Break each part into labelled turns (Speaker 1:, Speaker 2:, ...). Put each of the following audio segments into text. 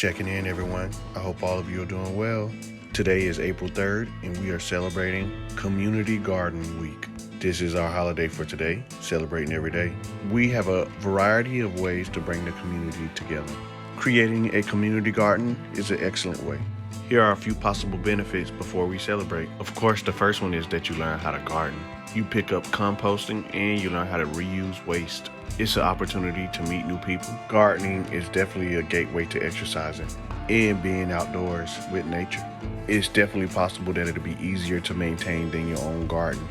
Speaker 1: Checking in, everyone. I hope all of you are doing well. Today is April 3rd, and we are celebrating Community Garden Week. This is our holiday for today, celebrating every day. We have a variety of ways to bring the community together. Creating a community garden is an excellent way. Here are a few possible benefits before we celebrate. Of course, the first one is that you learn how to garden. You pick up composting and you learn how to reuse waste. It's an opportunity to meet new people. Gardening is definitely a gateway to exercising and being outdoors with nature. It's definitely possible that it'll be easier to maintain than your own garden.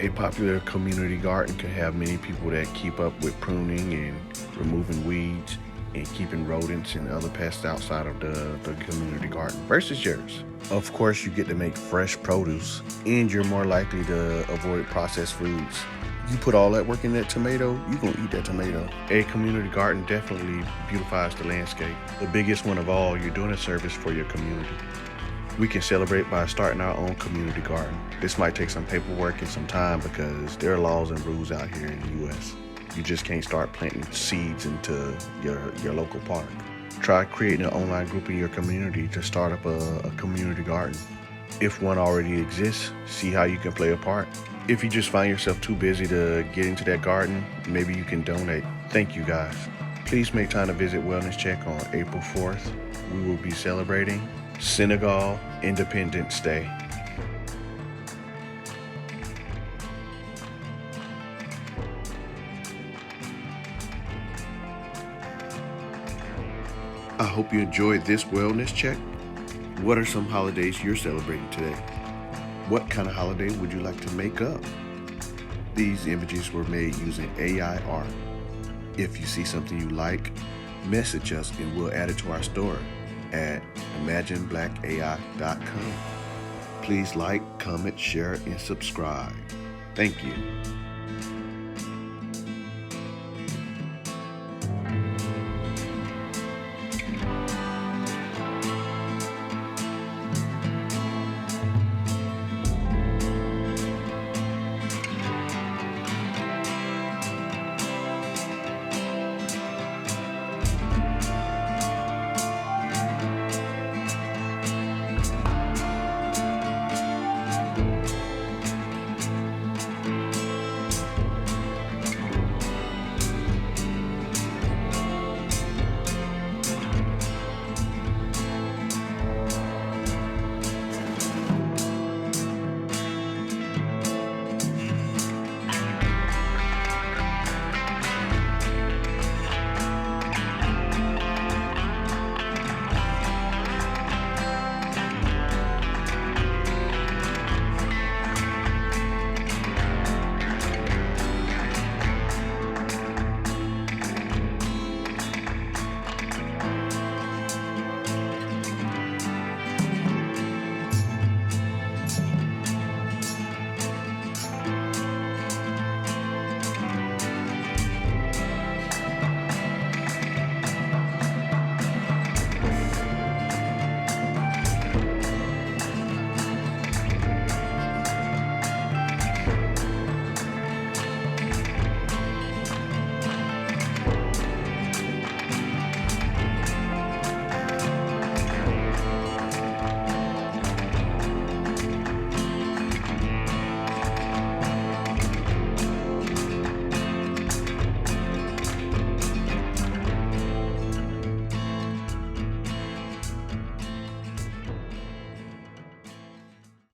Speaker 1: A popular community garden can have many people that keep up with pruning and removing weeds and keeping rodents and other pests outside of the community garden versus yours. Of course, you get to make fresh produce and you're more likely to avoid processed foods. You put all that work in that tomato, you're gonna eat that tomato. A community garden definitely beautifies the landscape. The biggest one of all, you're doing a service for your community. We can celebrate by starting our own community garden. This might take some paperwork and some time because there are laws and rules out here in the US. You just can't start planting seeds into your local park. Try creating an online group in your community to start up a community garden. If one already exists, see how you can play a part. If you just find yourself too busy to get into that garden, maybe you can donate. Thank you guys. Please make time to visit Wellness Check on April 4th. We will be celebrating Senegal Independence Day. I hope you enjoyed this Wellness Check. What are some holidays you're celebrating today? What kind of holiday would you like to make up? These images were made using AI art. If you see something you like, message us and we'll add it to our store at imagineblackai.com. Please like, comment, share, and subscribe. Thank you.